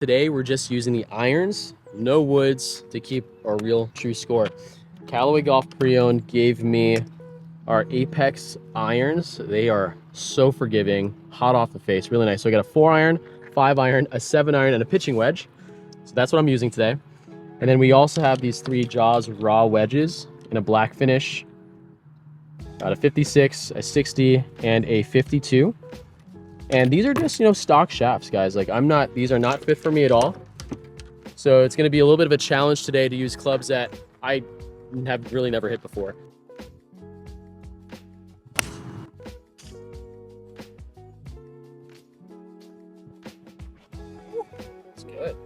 Today we're just using the irons, no woods, to keep our real true score. Callaway Pre-Owned gave me our Apex irons. They are so forgiving, hot off the face, really nice. So I got a 4-iron, 5-iron, a 7-iron, and a pitching wedge. So that's what I'm using today. And then we also have these 3 Jaws raw wedges in a black finish. Got a 56, a 60, and a 52. And these are just, stock shafts, guys. Like these are not fit for me at all. So it's gonna be a little bit of a challenge today to use clubs that I have really never hit before. It's good.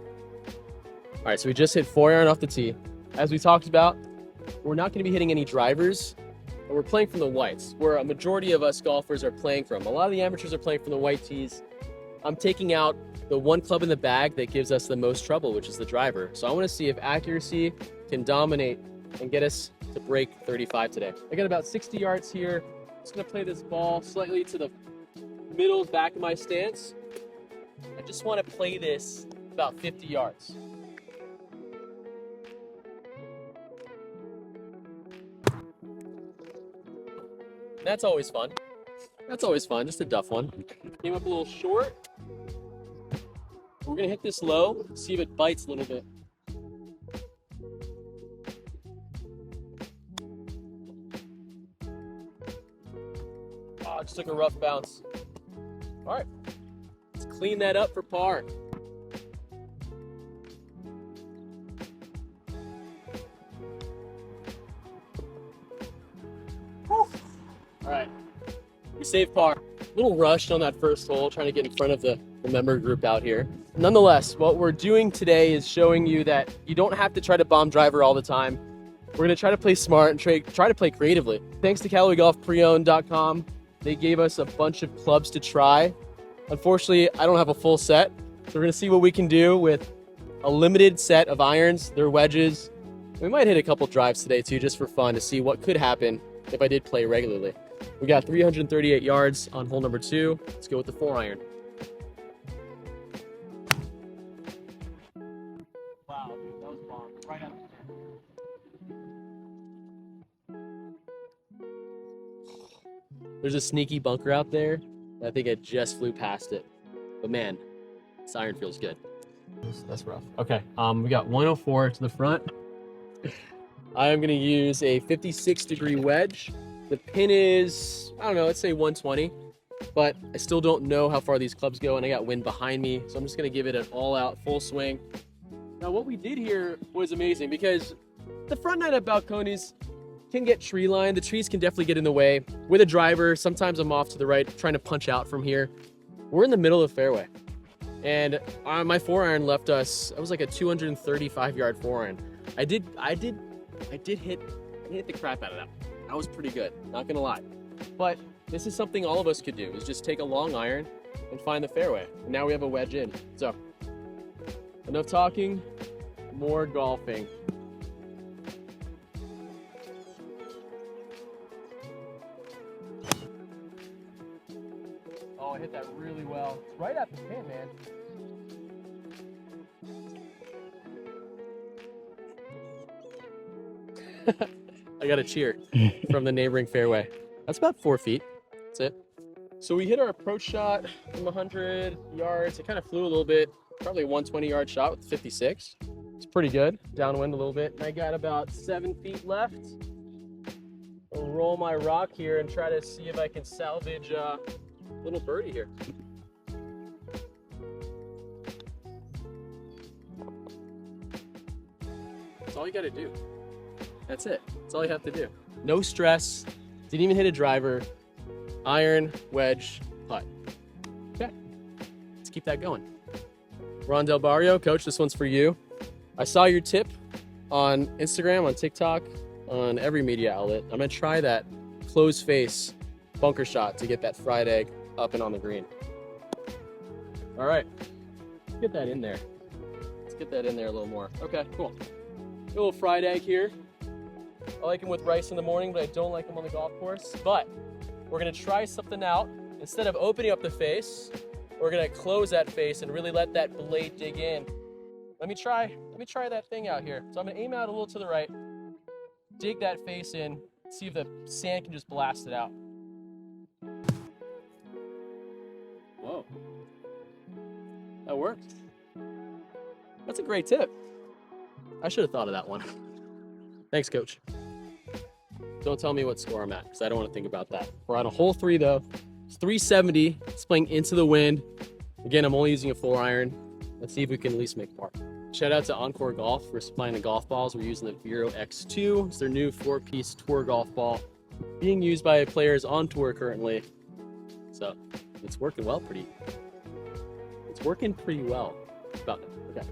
All right, so we just hit 4-iron off the tee. As we talked about, we're not gonna be hitting any drivers. We're playing from the whites, where a majority of us golfers are playing from. A lot of the amateurs are playing from the white tees. I'm taking out the one club in the bag that gives us the most trouble, which is the driver. So I want to see if accuracy can dominate and get us to break 35 today. I got about 60 yards here. Just gonna play this ball slightly to the middle back of my stance. I just want to play this about 50 yards. That's always fun. That's always fun, just a duff one. Came up a little short. We're gonna hit this low, see if it bites a little bit. Oh, just took a rough bounce. All right, let's clean that up for par. All right, we saved par. A little rushed on that first hole, trying to get in front of the member group out here. Nonetheless, what we're doing today is showing you that you don't have to try to bomb driver all the time. We're gonna try to play smart and try to play creatively. Thanks to CallawayPre-Owned.com, they gave us a bunch of clubs to try. Unfortunately, I don't have a full set, so we're gonna see what we can do with a limited set of irons, their wedges. We might hit a couple drives today too, just for fun, to see what could happen if I did play regularly. We got 338 yards on hole number 2. Let's go with the 4-iron. Wow, dude, that was long. Right out the pin. There's a sneaky bunker out there. I think I just flew past it. But man, this iron feels good. That's rough. Okay, we got 104 to the front. I am gonna use a 56-degree wedge. The pin is, I don't know, let's say 120, but I still don't know how far these clubs go, and I got wind behind me, so I'm just gonna give it an all-out full swing. Now, what we did here was amazing, because the front nine of Balcones can get tree lined. The trees can definitely get in the way. With a driver, sometimes I'm off to the right, trying to punch out from here. We're in the middle of the fairway, and my 4-iron left us, it was like a 235-yard 4-iron. I did hit the crap out of that. That was pretty good, not gonna lie. But this is something all of us could do, is just take a long iron and find the fairway. And now we have a wedge in. So, enough talking, more golfing. Oh, I hit that really well. It's right at the pin, man. I got a cheer from the neighboring fairway. That's about 4 feet. That's it. So we hit our approach shot from 100 yards. It kind of flew a little bit, probably a 120-yard shot with 56. It's pretty good. Downwind a little bit. And I got about 7 feet left. I'll roll my rock here and try to see if I can salvage a little birdie here. That's all you got to do. That's it. That's all you have to do. No stress. Didn't even hit a driver. Iron, wedge, putt. Okay. Let's keep that going. Ron Del Barrio, coach, this one's for you. I saw your tip on Instagram, on TikTok, on every media outlet. I'm going to try that closed face bunker shot to get that fried egg up and on the green. All right. Let's get that in there. Let's get that in there a little more. Okay, cool. A little fried egg here. I like them with rice in the morning, but I don't like them on the golf course. But we're gonna try something out. Instead of opening up the face, We're gonna close that face and really let that blade dig in. Let me try that thing out here. So I'm gonna aim out a little to the right, dig that face in, see if the sand can just blast it out. Whoa, that worked. That's a great tip. I should have thought of that one. Thanks, coach. Don't tell me what score I'm at, because I don't want to think about that. We're on a hole 3 though. It's 370, it's playing into the wind. Again, I'm only using a 4-iron. Let's see if we can at least make par. Shout out to Encore Golf for supplying the golf balls. We're using the Vero X2. It's their new 4-piece tour golf ball, being used by players on tour currently. So it's working well, It's working pretty well. About it. Okay,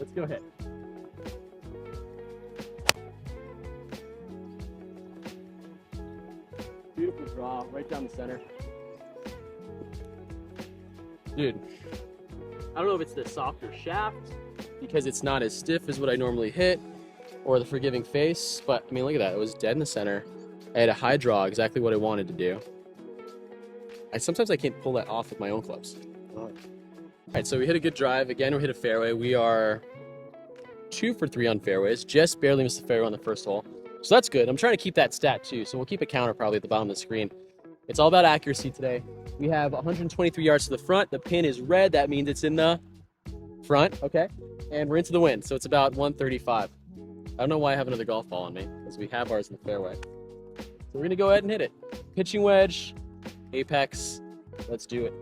let's go ahead. Beautiful draw, right down the center. Dude, I don't know if it's the softer shaft because it's not as stiff as what I normally hit, or the forgiving face, but I mean, look at that. It was dead in the center. I had a high draw, exactly what I wanted to do. Sometimes I can't pull that off with my own clubs. All right, so we hit a good drive. Again, we hit a fairway. We are 2 for 3 on fairways. Just barely missed the fairway on the first hole. So that's good. I'm trying to keep that stat too, so we'll keep a counter probably at the bottom of the screen. It's all about accuracy today. We have 123 yards to the front. The pin is red. That means it's in the front, okay? And we're into the wind, so it's about 135. I don't know why I have another golf ball on me, because we have ours in the fairway. So we're gonna go ahead and hit it. Pitching wedge, apex, let's do it.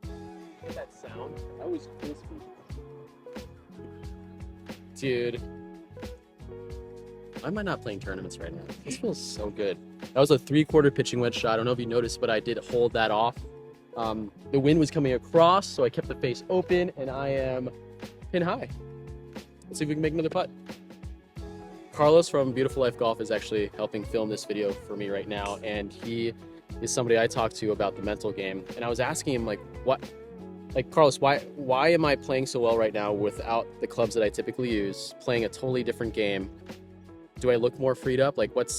Look at that sound. That was crispy. Dude, why am I not playing tournaments right now? This feels so good. That was a 3/4 pitching wedge shot. I don't know if you noticed, but I did hold that off. The wind was coming across, so I kept the face open, and I am pin high. Let's see if we can make another putt. Carlos from Beautiful Life Golf is actually helping film this video for me right now, and he is somebody I talked to about the mental game. And I was asking him, like, Carlos, why am I playing so well right now without the clubs that I typically use, playing a totally different game? Do I look more freed up? Like, what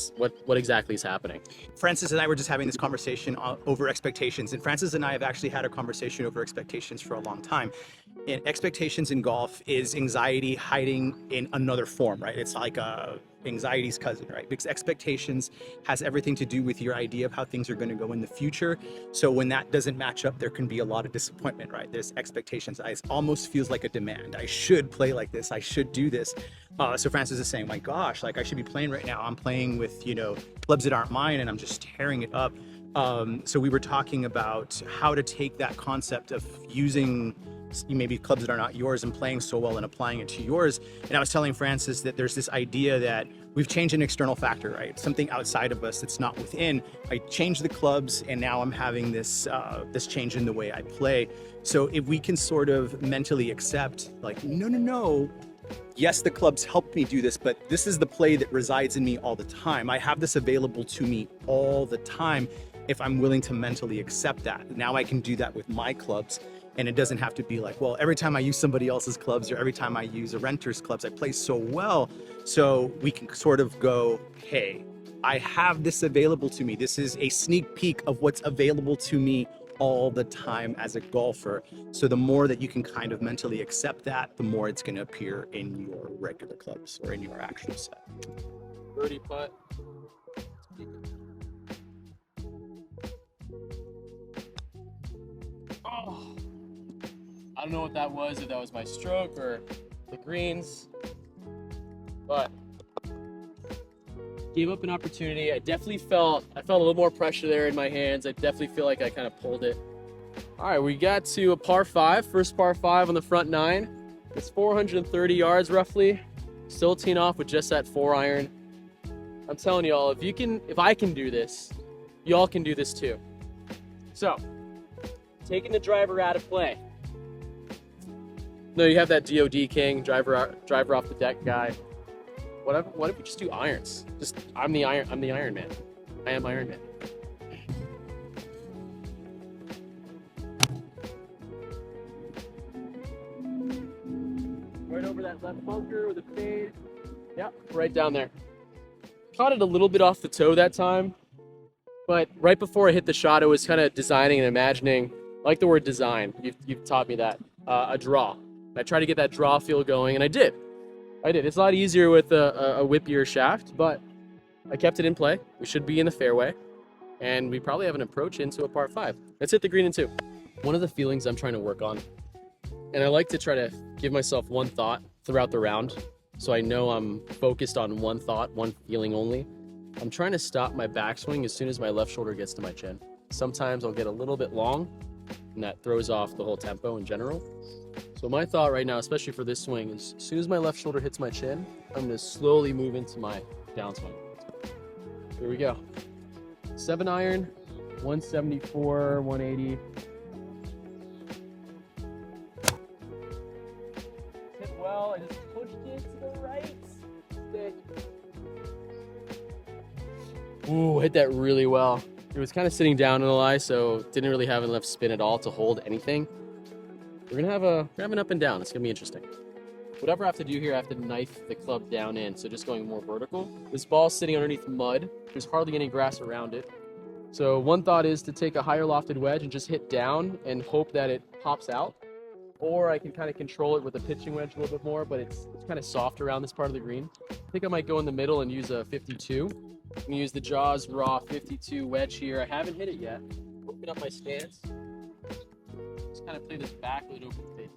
exactly is happening? Francis and I were just having this conversation over expectations, and Francis and I have actually had a conversation over expectations for a long time. And expectations in golf is anxiety hiding in another form, right? It's like anxiety's cousin, right? Because expectations has everything to do with your idea of how things are going to go in the future. So when that doesn't match up, there can be a lot of disappointment, right? There's expectations. It almost feels like a demand. I should play like this. I should do this. So Francis is saying, my gosh, like I should be playing right now. I'm playing with, clubs that aren't mine, and I'm just tearing it up. So we were talking about how to take that concept of using maybe clubs that are not yours and playing so well and applying it to yours. And I was telling Francis that there's this idea that we've changed an external factor, right? Something outside of us that's not within. I changed the clubs, and now I'm having this this change in the way I play. So if we can sort of mentally accept, like, no, yes, the clubs helped me do this, but this is the play that resides in me all the time. I have this available to me all the time if I'm willing to mentally accept that. Now I can do that with my clubs, and it doesn't have to be like, well, every time I use somebody else's clubs or every time I use a renter's clubs, I play so well. So we can sort of go, hey, I have this available to me. This is a sneak peek of what's available to me all the time as a golfer. So the more that you can kind of mentally accept that, the more it's going to appear in your regular clubs or in your actual set. Birdie putt. Oh, I don't know what that was, if that was my stroke or the greens, but gave up an opportunity. I felt a little more pressure there in my hands. I definitely feel like I kind of pulled it. All right, we got to a par 5, first par 5 on the front 9. It's 430 yards roughly. Still teeing off with just that 4-iron. I'm telling y'all, if I can do this, y'all can do this too. So, taking the driver out of play. No, you have that DOD king, driver off the deck guy. What if we just do irons? I'm the Iron Man. I am Iron Man. Right over that left bunker with a fade. Yep, right down there. Caught it a little bit off the toe that time. But right before I hit the shot, I was kind of designing and imagining, I like the word design. You've taught me that, a draw. I tried to get that draw feel going, and I did. It's a lot easier with a whippier shaft, but I kept it in play. We should be in the fairway, and we probably have an approach into a par 5. Let's hit the green in 2. One of the feelings I'm trying to work on, and I like to try to give myself one thought throughout the round, so I know I'm focused on one thought, one feeling only. I'm trying to stop my backswing as soon as my left shoulder gets to my chin. Sometimes I'll get a little bit long, and that throws off the whole tempo in general. So my thought right now, especially for this swing, is as soon as my left shoulder hits my chin, I'm going to slowly move into my downswing. Here we go. 7-iron, 174, 180. Hit well, I just pushed it to the right. Stick. Ooh, hit that really well. It was kind of sitting down in the lie, so didn't really have enough spin at all to hold anything. We're gonna have an up and down. It's gonna be interesting. Whatever I have to do here, I have to knife the club down in, so just going more vertical. This ball's sitting underneath mud. There's hardly any grass around it. So one thought is to take a higher lofted wedge and just hit down and hope that it pops out. Or I can kind of control it with a pitching wedge a little bit more, but it's kind of soft around this part of the green. I think I might go in the middle and use a 52. I'm gonna use the Jaws Raw 52 wedge here. I haven't hit it yet. Open up my stance. Just kind of play this back with an open face.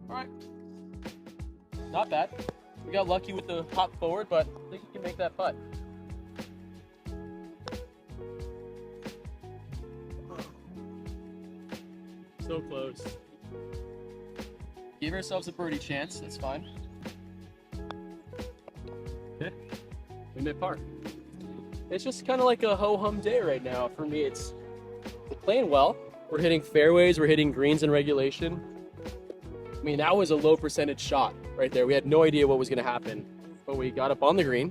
All right, not bad. We got lucky with the hop forward, but I think we can make that putt. So close. Give ourselves a birdie chance. That's fine. Okay, we made par. It's just kind of like a ho-hum day right now. For me, we're playing well. We're hitting fairways. We're hitting greens in regulation. I mean, that was a low percentage shot right there. We had no idea what was going to happen, but we got up on the green.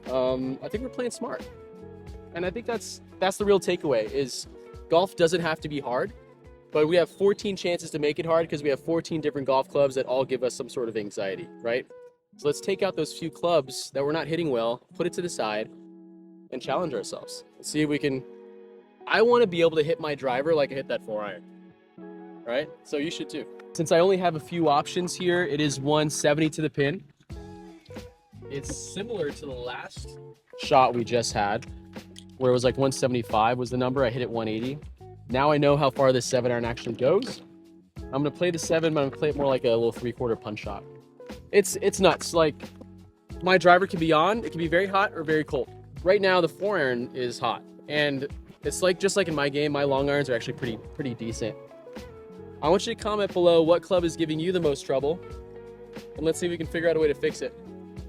I think we're playing smart, and I think that's the real takeaway. Is golf doesn't have to be hard, but we have 14 chances to make it hard because we have 14 different golf clubs that all give us some sort of anxiety, right? So let's take out those few clubs that we're not hitting well, put it to the side, and challenge ourselves. Let's see if we can. I want to be able to hit my driver like I hit that 4-iron, right? So you should too. Since I only have a few options here, it is 170 to the pin. It's similar to the last shot we just had, where it was like 175 was the number. I hit it 180. Now I know how far this 7-iron actually goes. I'm gonna play the 7, but I'm gonna play it more like a little 3/4 punch shot. It's nuts. Like, my driver can be on, it can be very hot or very cold. Right now the 4-iron is hot, and it's like just like in my game, my long irons are actually pretty decent. I want you to comment below what club is giving you the most trouble, and let's see if we can figure out a way to fix it.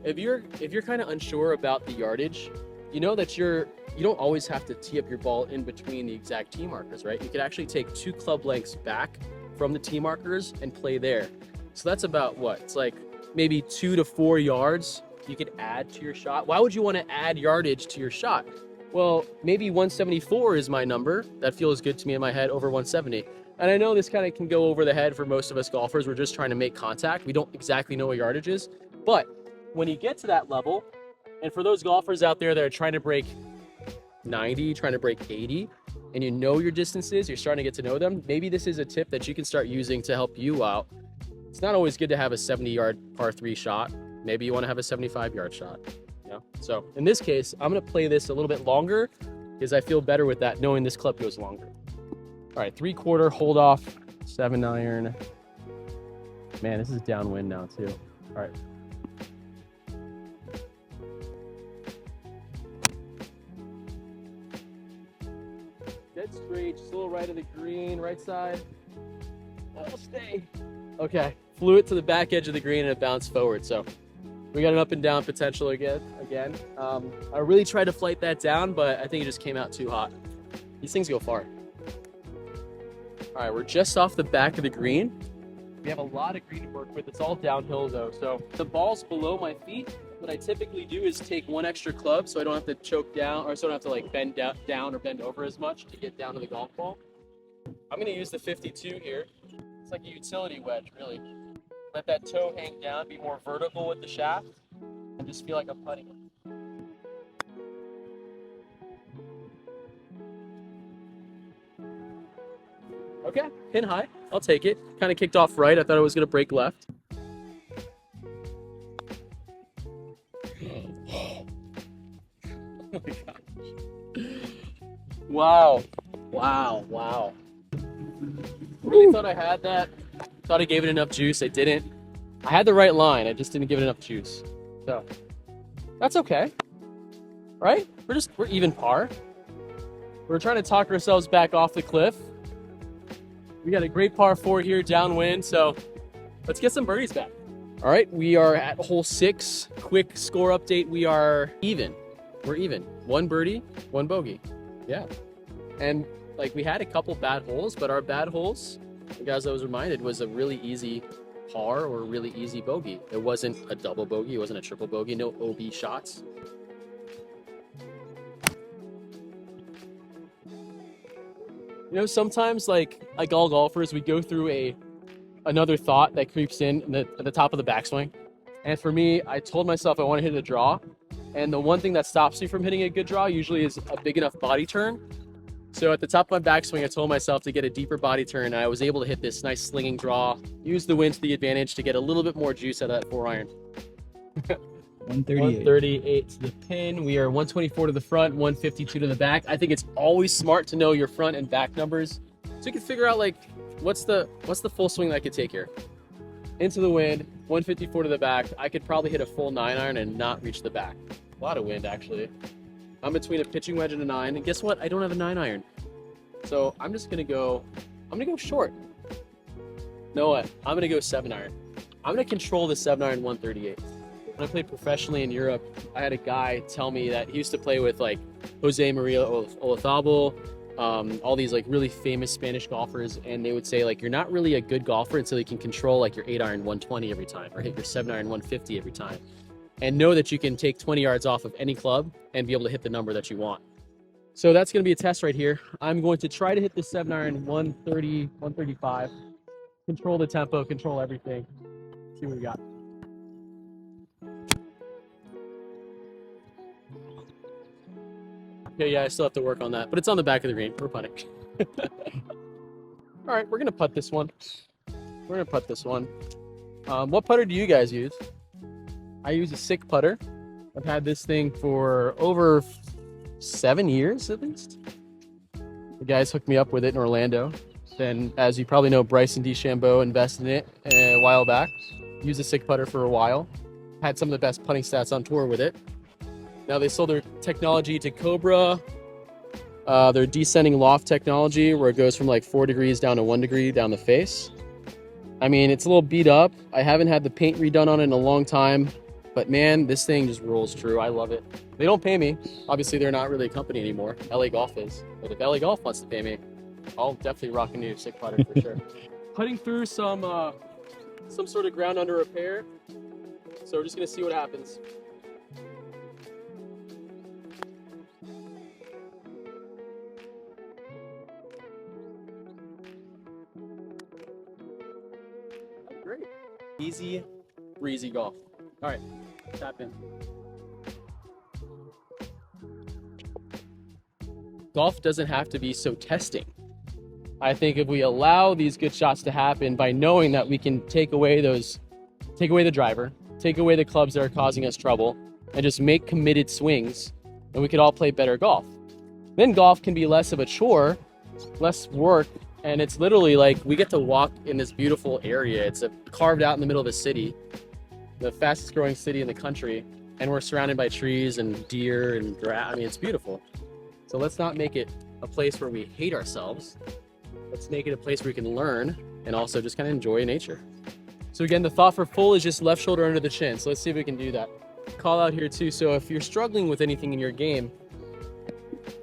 If you're kind of unsure about the yardage, you know that you don't always have to tee up your ball in between the exact tee markers, right? You could actually take 2 club lengths back from the tee markers and play there. So that's about what? It's like maybe 2 to 4 yards you could add to your shot. Why would you want to add yardage to your shot? Well, maybe 174 is my number. That feels good to me in my head over 170. And I know this kind of can go over the head for most of us golfers. We're just trying to make contact. We don't exactly know what yardage is. But when you get to that level, and for those golfers out there that are trying to break 90, trying to break 80, and you know your distances, you're starting to get to know them, maybe this is a tip that you can start using to help you out. It's not always good to have a 70-yard par 3 shot. Maybe you want to have a 75-yard shot. You know? So in this case, I'm going to play this a little bit longer because I feel better with that, knowing this club goes longer. All right, 3/4 hold off, 7-iron. Man, this is downwind now too. All right. Dead straight, just a little right of the green, right side. That'll stay. Okay, flew it to the back edge of the green and it bounced forward. So we got an up and down potential again. I really tried to flight that down, but I think it just came out too hot. These things go far. All right, we're just off the back of the green. We have a lot of green to work with. It's all downhill though. So the ball's below my feet. What I typically do is take 1 extra club so I don't have to choke down, or so I don't have to like bend down or bend over as much to get down to the golf ball. I'm gonna use the 52 here. It's like a utility wedge, really. Let that toe hang down, be more vertical with the shaft. just feel like I'm putting it. Okay, pin high. I'll take it. Kind of kicked off right. I thought it was going to break left. Oh my gosh. Wow. Wow. Wow. Really thought I had that. Thought I gave it enough juice. I didn't. I had the right line. I just didn't give it enough juice. So that's okay. Right? We're even par. We're trying to talk ourselves back off the cliff. We got a great par 4 here downwind, so let's get some birdies back. All right, we are at hole 6. Quick score update. We are even. We're even. 1 birdie, 1 bogey. Yeah. And like we had a couple bad holes, but our bad holes, as I was reminded, was a really easy par or a really easy bogey. It wasn't a double bogey. It wasn't a triple bogey. No OB shots. You know, sometimes like all golfers, we go through another thought that creeps in at the top of the backswing. And for me, I told myself I want to hit a draw. And the one thing that stops me from hitting a good draw usually is a big enough body turn. So at the top of my backswing, I told myself to get a deeper body turn. And I was able to hit this nice slinging draw, use the wind to the advantage to get a little bit more juice out of that 4-iron. 138 to the pin. We are 124 to the front, 152 to the back. I think it's always smart to know your front and back numbers so you can figure out like what's the full swing that I could take here. Into the wind, 154 to the back. I could probably hit a full 9-iron and not reach the back. A lot of wind actually. I'm between a pitching wedge and a 9, and guess what? I don't have a 9-iron. So I'm just gonna go short. You know what? I'm gonna go 7-iron. I'm gonna control the 7-iron 138. When I played professionally in Europe, I had a guy tell me that he used to play with like Jose Maria Olazabal, all these like really famous Spanish golfers, and they would say like you're not really a good golfer until you can control like your 8-iron 120 every time or hit your 7-iron 150 every time, and know that you can take 20 yards off of any club and be able to hit the number that you want. So that's going to be a test right here. I'm going to try to hit the 7-iron 130, 135, control the tempo, control everything. See what we got. Okay, yeah, I still have to work on that, but it's on the back of the green. We're putting. All right, we're gonna putt this one. What putter do you guys use? I use a Sick putter. I've had this thing for over 7 years at least. The guys hooked me up with it in Orlando. Then, as you probably know, Bryson DeChambeau invested in it a while back. Used a Sick putter for a while. Had some of the best putting stats on tour with it. Now they sold their technology to Cobra, their descending loft technology, where it goes from like 4 degrees down to 1 degree down the face. I mean, it's a little beat up. I haven't had the paint redone on it in a long time, but man, this thing just rolls true. I love it. They don't pay me. Obviously, they're not really a company anymore. LA Golf is. But if LA Golf wants to pay me, I'll definitely rock a new Sick putter for sure. Putting through some sort of ground under repair. So we're just gonna see what happens. Great. Easy, breezy golf. All right, tap in. Golf doesn't have to be so testing. I think if we allow these good shots to happen by knowing that we can take away the driver, take away the clubs that are causing us trouble, and just make committed swings, and we could all play better golf. Then golf can be less of a chore, less work, and it's literally like we get to walk in this beautiful area. It's carved out in the middle of a city, the fastest growing city in the country, and we're surrounded by trees and deer and grass. I mean, it's beautiful. So let's not make it a place where we hate ourselves. Let's make it a place where we can learn and also just kind of enjoy nature. So again, the thought for full is just left shoulder under the chin. So let's see if we can do that. Call out here too. So if you're struggling with anything in your game,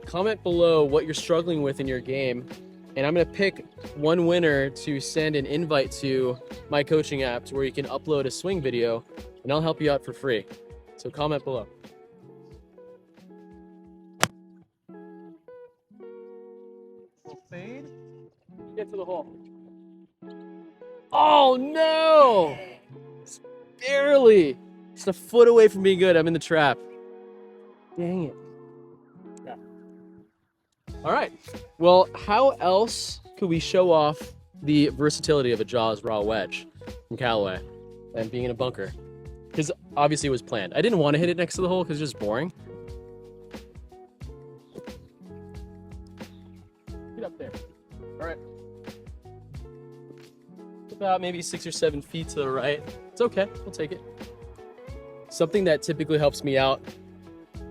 comment below what you're struggling with in your game. And I'm gonna pick one winner to send an invite to my coaching apps where you can upload a swing video and I'll help you out for free. So comment below. Fade. Get to the hole. Oh no! Barely. Just a foot away from being good. I'm in the trap. Dang it. Yeah. All right. Well, how else could we show off the versatility of a Jaws raw wedge from Callaway and being in a bunker? Because obviously it was planned. I didn't want to hit it next to the hole because it's just boring. Get up there. All right. About maybe 6 or 7 feet to the right. It's okay. We'll take it. Something that typically helps me out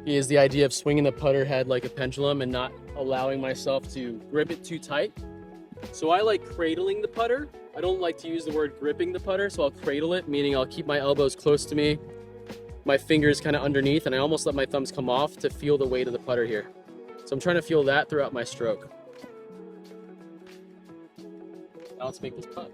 is the idea of swinging the putter head like a pendulum and not allowing myself to grip it too tight. So I like cradling the putter. I don't like to use the word gripping the putter, so I'll cradle it, meaning I'll keep my elbows close to me, my fingers kind of underneath, and I almost let my thumbs come off to feel the weight of the putter here. So I'm trying to feel that throughout my stroke. Now let's make this putt.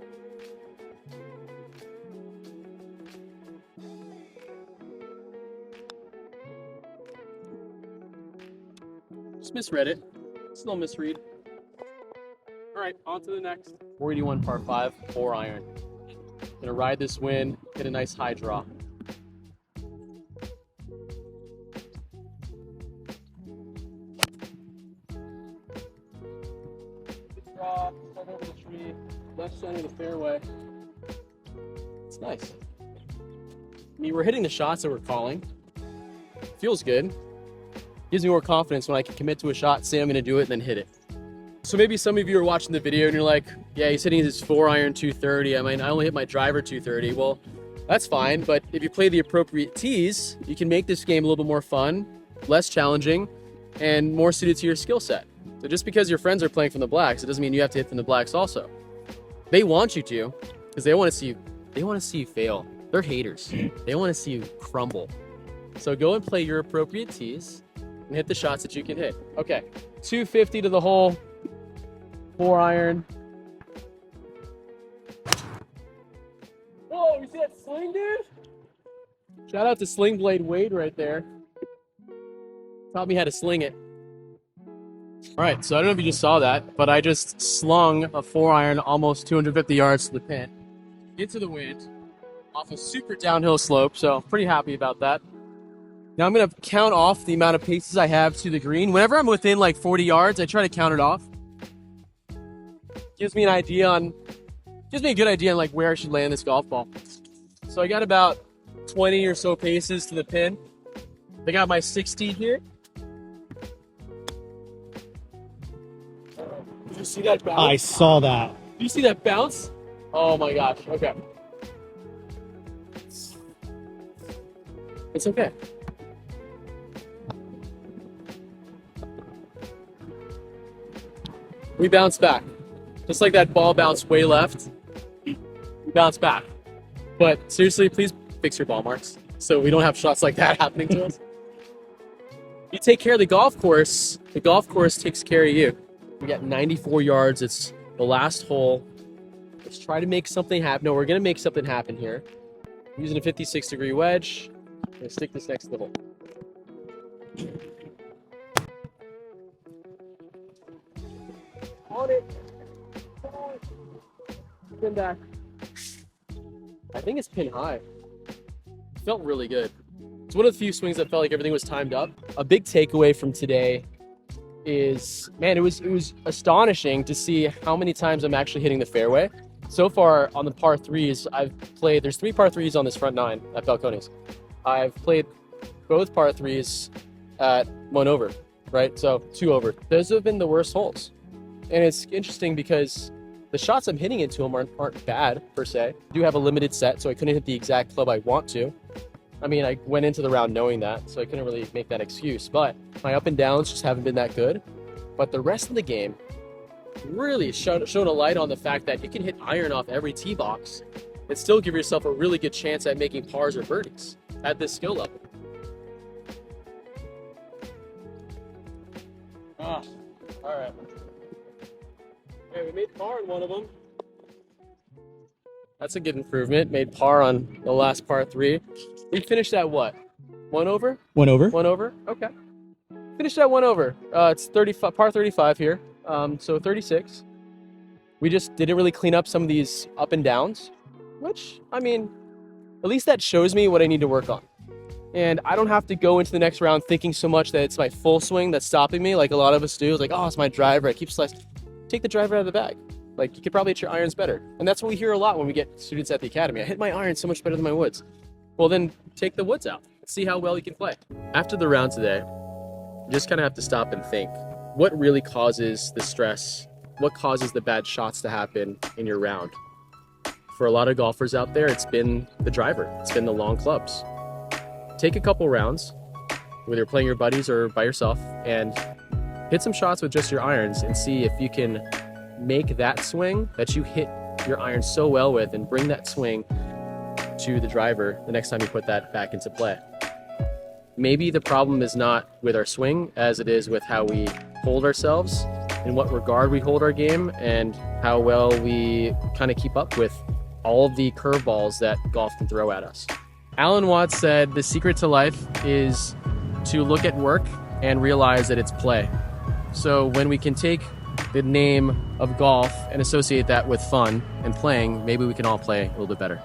Just misread it. Still misread. All right, on to the next. 481 par 5, 4-iron. Gonna ride this wind, hit a nice high draw. Good draw, right over the tree, left center of the fairway. It's nice. I mean, we're hitting the shots that we're calling. Feels good. Gives me more confidence when I can commit to a shot, say I'm gonna do it, and then hit it. So maybe some of you are watching the video and you're like, yeah, he's hitting his 4-iron 230. I mean, I only hit my driver 230. Well, that's fine, but if you play the appropriate tees, you can make this game a little bit more fun, less challenging, and more suited to your skill set. So just because your friends are playing from the blacks, it doesn't mean you have to hit from the blacks also. They want you to, because they want to see you fail. They're haters. They want to see you crumble. So go and play your appropriate tees and hit the shots that you can hit. Okay, 250 to the hole, 4-iron. Whoa, you see that sling, dude? Shout out to Sling Blade Wade right there. Taught me how to sling it. All right, so I don't know if you just saw that, but I just slung a 4-iron almost 250 yards to the pin, into the wind, off a super downhill slope, so pretty happy about that. Now I'm gonna count off the amount of paces I have to the green. Whenever I'm within like 40 yards, I try to count it off. Gives me a good idea on like where I should land this golf ball. So I got about 20 or so paces to the pin. I got my 60 here. Did you see that bounce? I saw that. Did you see that bounce? Oh my gosh, okay. It's okay. We bounce back. Just like that ball bounced way left, we bounce back. But seriously, please fix your ball marks so we don't have shots like that happening to us. You take care of the golf course takes care of you. We got 94 yards, it's the last hole. Let's try to make something happen. No, we're gonna make something happen here. I'm using a 56-degree wedge. I'm gonna stick this next to the hole. On it. Pin back. I think it's pin high. Felt really good. It's one of the few swings that felt like everything was timed up. A big takeaway from today is, man, it was astonishing to see how many times I'm actually hitting the fairway. So far on the par threes, there's 3 par threes on this front 9 at Balcones. I've played both par threes at 1 over, right? So 2 over. Those have been the worst holes. And it's interesting because the shots I'm hitting into them aren't bad per se. I do have a limited set, so I couldn't hit the exact club I want to. I mean, I went into the round knowing that, so I couldn't really make that excuse. But my up and downs just haven't been that good. But the rest of the game really shone a light on the fact that you can hit iron off every tee box and still give yourself a really good chance at making pars or birdies at this skill level. All right. Okay, we made par on one of them. That's a good improvement. Made par on the last par 3. We finished at what? 1 over? 1 over. 1 over? Okay. Finished at 1 over. It's par 35 here. So 36. We just didn't really clean up some of these up and downs, which, I mean, at least that shows me what I need to work on. And I don't have to go into the next round thinking so much that it's my full swing that's stopping me, like a lot of us do. It's like, oh, it's my driver, I keep slicing. Take the driver out of the bag. Like, you could probably hit your irons better. And that's what we hear a lot when we get students at the academy. I hit my irons so much better than my woods. Well, then take the woods out. See how well you can play. After the round today, you just kind of have to stop and think, what really causes the stress? What causes the bad shots to happen in your round? For a lot of golfers out there, it's been the driver. It's been the long clubs. Take a couple rounds, whether you're playing your buddies or by yourself, and hit some shots with just your irons and see if you can make that swing that you hit your iron so well with and bring that swing to the driver the next time you put that back into play. Maybe the problem is not with our swing as it is with how we hold ourselves, in what regard we hold our game, and how well we kind of keep up with all of the curveballs that golf can throw at us. Alan Watts said the secret to life is to look at work and realize that it's play. So when we can take the name of golf and associate that with fun and playing, maybe we can all play a little bit better.